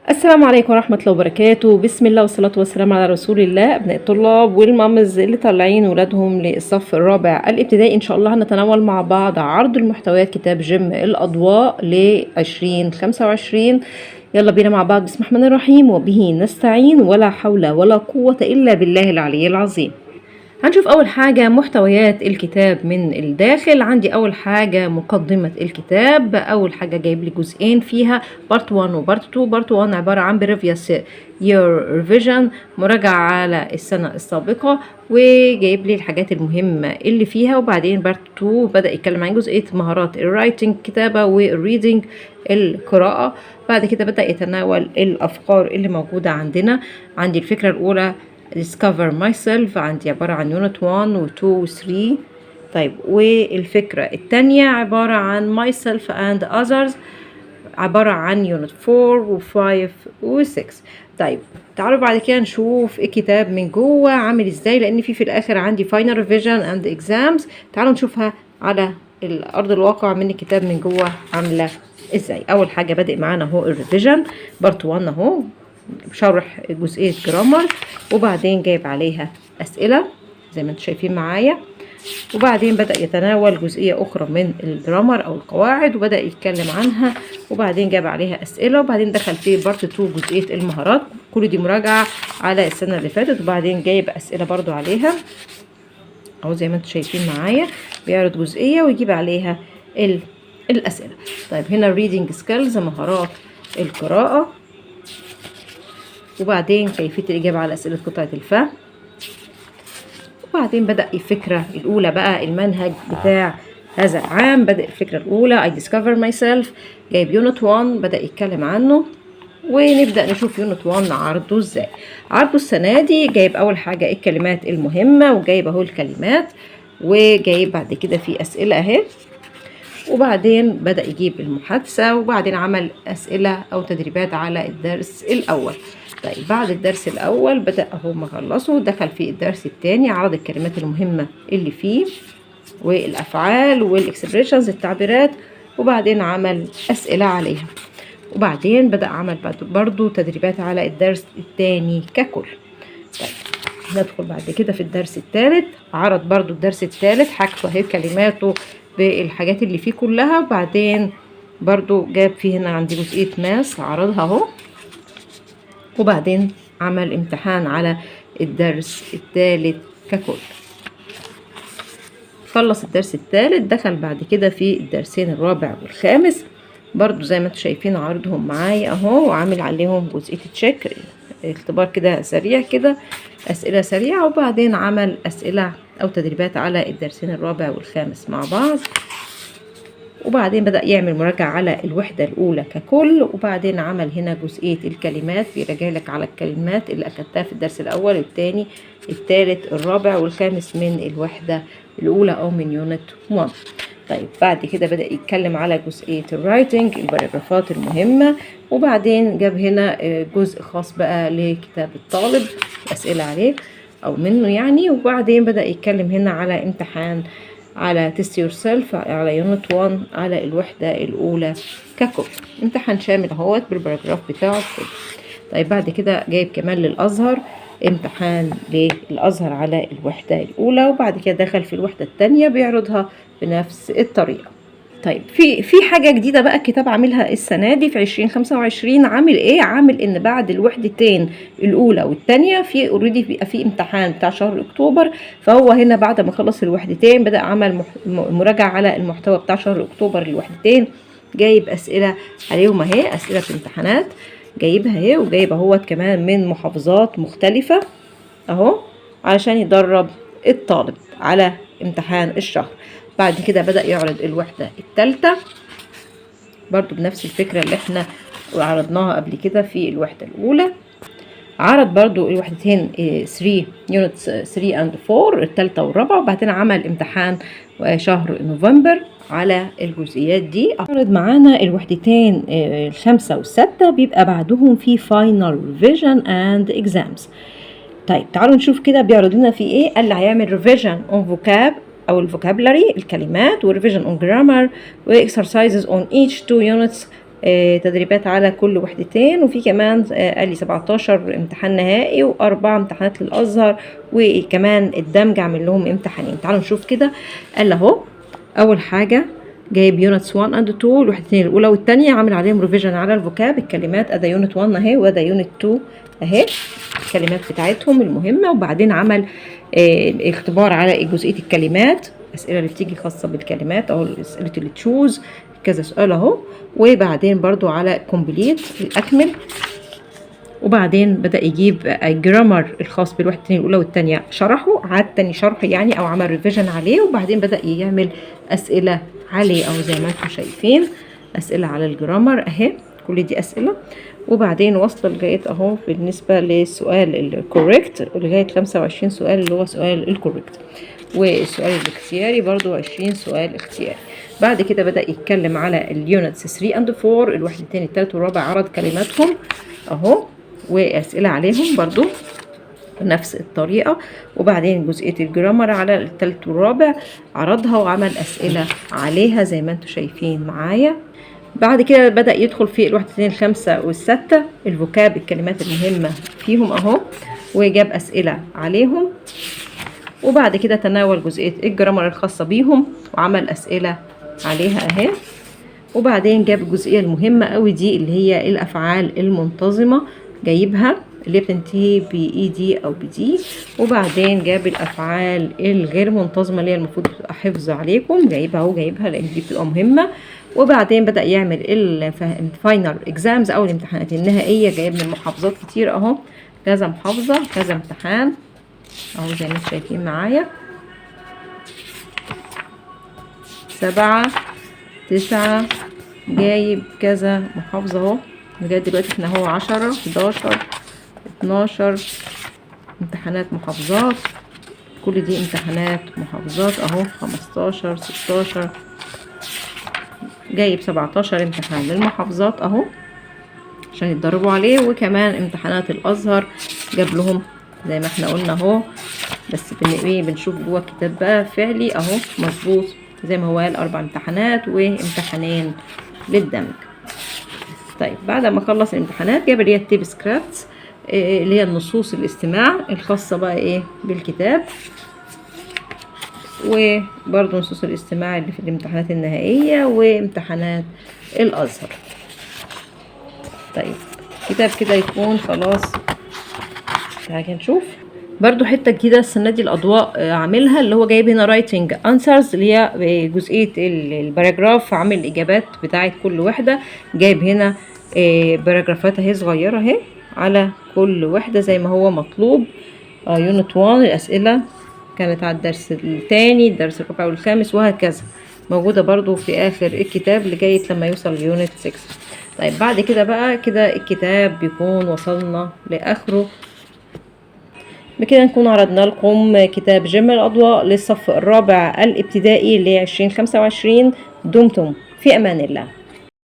السلام عليكم ورحمة الله وبركاته. بسم الله والصلاة والسلام على رسول الله. أبناء الطلاب والمامز اللي طالعين ولادهم للصف الرابع الابتدائي، إن شاء الله هنتناول مع بعض عرض المحتويات كتاب جيم الأضواء ل 2025. يلا بينا مع بعض. بسم الله الرحمن الرحيم، وبه نستعين، ولا حول ولا قوة إلا بالله العلي العظيم. هنشوف أول حاجة محتويات الكتاب من الداخل. عندي أول حاجة مقدمة الكتاب. أول حاجة جايب لي جزئين فيها، بارت 1 وبارت 2. بارت 1 عبارة عن previous year revision، مراجعة على السنة السابقة، وجايب لي الحاجات المهمة اللي فيها. وبعدين بارت 2 بدأ يتكلم عن جزئية مهارات الرايتنج كتابة والريدنج القراءة. بعد كده بدأ يتناول الأفكار اللي موجودة عندنا. عندي الفكرة الأولى discover myself، عندي عبارة عن unit 1 و 2 و 3. طيب، والفكرة التانية عبارة عن myself and others، عبارة عن unit 4 و 5 و 6. طيب تعالوا بعد كده نشوف الكتاب من جوه عامل ازاي، لان في الاخر عندي final revision and exams. تعالوا نشوفها على الارض الواقع من الكتاب من جوه عاملة ازاي. اول حاجة بادئ معانا اهو الريفيجن بارت 1 اهو، شرح جزئية جرامر، وبعدين جايب عليها أسئلة زي ما انتم شايفين معايا. وبعدين بدأ يتناول جزئية أخرى من الجرامر أو القواعد وبدأ يتكلم عنها، وبعدين جاب عليها أسئلة، وبعدين دخل في بارت 2 جزئية المهارات. كل دي مراجعة على السنة اللي فاتت، وبعدين جايب أسئلة برضو عليها أو زي ما انتم شايفين معايا، بيعرض جزئية ويجيب عليها الأسئلة. طيب هنا reading skills، مهارات القراءة، وبعدين كيفية الإجابة على أسئلة قطعة الفهم. وبعدين بدأ الفكرة الأولى بقى، المنهج بتاع هذا العام. بدأ الفكرة الأولى I discover myself، جايب يونت 1 بدأ يتكلم عنه، ونبدأ نشوف يونت 1 عرضه ازاي. عرضه السنة دي جايب أول حاجة الكلمات المهمة، وجايب اهو الكلمات، وجايب بعد كده في أسئلة اهي، وبعدين بدأ يجيب المحادثة، وبعدين عمل أسئلة أو تدريبات على الدرس الأول. طيب بعد الدرس الأول بدأ أهو ما خلصه، دخل في الدرس الثاني، عرض الكلمات المهمة اللي فيه والأفعال والإكسبريشنز التعبيرات، وبعدين عمل أسئلة عليها. وبعدين بدأ عمل برضو تدريبات على الدرس الثاني ككل. طيب ندخل بعد كده في الدرس الثالث. عرض برضو الدرس الثالث، حكته اهي كلماته بالحاجات اللي فيه كلها، وبعدين برضو جاب فيه هنا عندي جزئية ماس عرضها اهو، وبعدين عمل امتحان على الدرس الثالث ككل. خلص الدرس الثالث، دخل بعد كده في الدرسين الرابع والخامس، برضو زي ما انتم شايفين عارضهم معايا اهو، وعامل عليهم جزئية تشيك، اختبار كده سريع كده، أسئلة سريعة، وبعدين عمل أسئلة أو تدريبات على الدرسين الرابع والخامس مع بعض. وبعدين بدأ يعمل مراجعة على الوحدة الأولى ككل، وبعدين عمل هنا جزئية الكلمات، بيراجع لك على الكلمات اللي أخدتها في الدرس الأول الثاني الثالث الرابع والخامس من الوحدة الأولى أو من يونت 1. طيب بعد كده بدأ يتكلم على جزئية الرايتنج، الباراجرافات المهمة، وبعدين جاب هنا جزء خاص بقى لكتاب الطالب، أسئلة عليه أو منه يعني. وبعدين بدأ يتكلم هنا على امتحان على تيست يور سيلف على يونت 1 على الوحدة الأولى ككل، امتحان شامل اهوت بالباراجراف بتاعه. طيب بعد كده جايب كمان للأزهر، امتحان للأزهر على الوحدة الأولى، وبعد كده دخل في الوحدة الثانية بيعرضها بنفس الطريقة. طيب في حاجة جديدة بقى الكتاب عاملها السنة دي في 2025. عامل ايه؟ عامل ان بعد الوحدتين الاولى والثانية في اوريدي بيبقى في امتحان بتاع شهر اكتوبر، فهو هنا بعد ما خلص الوحدتين بدأ عمل مراجعة على المحتوى بتاع شهر اكتوبر الوحدتين، جايب اسئلة عليهم اهي، اسئلة امتحانات جايبها اهي، وجايب اهوت كمان من محافظات مختلفة اهو علشان يدرب الطالب على امتحان الشهر. بعد كده بدأ يعرض الوحدة الثالثة برضو بنفس الفكرة اللي احنا عرضناها قبل كده في الوحدة الأولى. عرض برضو الوحدتين 3 يونتس 3 and 4 الثالثة والرابعة، وبعدين عمل امتحان شهر نوفمبر على الجزئيات دي. عرض معانا الوحدتين الخامسة والسادسة، بيبقى بعدهم في final revision and exams. طيب تعالوا نشوف كده بيعرض لنا في ايه. قال هيعمل revision on vocab أو الفوكابلري الكلمات، وريفيجن اون جرامر، واكسرسايزز اون each 2 units تدريبات على كل وحدتين، وفي كمان قال لي 17 امتحان نهائي و4 امتحانات للازهر، وكمان الدمج عامل لهم امتحانين. تعالوا نشوف كده. قال اهو اول حاجه جايب يونتس 1 اند 2 الوحدتين الاولى والثانيه، عامل عليهم ريفيجن على الفوكاب الكلمات، ادي يونت 1 اهي وادي يونت 2 اهي الكلمات بتاعتهم المهمه، وبعدين عمل اختبار على جزئيه الكلمات، الاسئله اللي بتيجي خاصه بالكلمات او اسئله اللي تشوز كذا سؤال اهو، وبعدين برضو على كومبليت الاكمل، وبعدين بدأ يجيب الجرامر الخاص بالوحدتين الأولى والثانية شرحه، عاد تاني شرح يعني أو عمل ريفيجن عليه، وبعدين بدأ يعمل أسئلة عليه أو زي ما انتم شايفين أسئلة على الجرامر أهي، كل دي أسئلة. وبعدين وصل لغاية أهو بالنسبة للسؤال الكوريكت لغاية 25 سؤال اللي هو سؤال الكوريكت، والسؤال الاختياري برضو 20 سؤال اختياري. بعد كده بدأ يتكلم على اليونتس 3 and 4 الوحدتين الثالث والرابع، عرض كلماتهم اهو وأسئلة عليهم برضو نفس الطريقة، وبعدين جزئية الجرامر على الثالث والرابع عرضها وعمل أسئلة عليها زي ما انتم شايفين معايا. بعد كده بدأ يدخل في الوحدتين الخامسة والستة الفوكاب الكلمات المهمة فيهم اهو، وجاب أسئلة عليهم، وبعد كده تناول جزئية الجرامر الخاصة بيهم وعمل أسئلة عليها اهي، وبعدين جاب الجزئية المهمة قوي دي اللي هي الأفعال المنتظمة جايبها اللي بتنتهي بإي دي أو بدي، وبعدين جاب الأفعال الغير منتظمة اللي هي المفروض تبقى حفظ عليكم جايبها وجايبها لأن دي بتبقى مهمة. وبعدين بدأ يعمل الفاينل اكزامز أو الامتحانات النهائية، جايب من محافظات كتير أهو كذا محافظة كذا امتحان أهو زي ما انتم شايفين معايا 7 9 جايب كذا محافظة اهو لغاية دلوقتي احنا هو 10 11 12 امتحانات محافظات، كل دي امتحانات محافظات اهو 15 16 جايب 17 امتحان للمحافظات اهو عشان يتدربوا عليه، وكمان امتحانات الازهر جاب لهم زي ما احنا قلنا اهو، بس بنشوف جوه الكتاب بقى فعلي اهو مظبوط زي ما هو قال 4 امتحانات وامتحانين للدمج. طيب بعد ما خلص الامتحانات جاب اللي هي التيب سكريبتس اللي هي النصوص الاستماع الخاصة بقى ايه بالكتاب، وبرضو نصوص الاستماع اللي في الامتحانات النهائية وامتحانات الازهر. طيب كتاب كده يكون خلاص. تعالى نشوف برضو حتة جديدة السنة دي الأضواء عاملها اللي هو جايب هنا رايتنج انسرز اللي هي جزئية الباراجراف، عامل الإجابات بتاعت كل وحدة، جايب هنا باراجرافات اهي صغيرة اهي على كل وحدة زي ما هو مطلوب. يونت 1 الأسئلة كانت على الدرس الثاني الدرس الرابع والخامس وهكذا، موجودة برضو في آخر الكتاب لغاية لما يوصل ليونت 6. طيب بعد كده بقى كده الكتاب بيكون وصلنا لآخره. بكده نكون عرضنا لكم كتاب جم الأضواء للصف الرابع الابتدائي ل 2025. دمتم في أمان الله.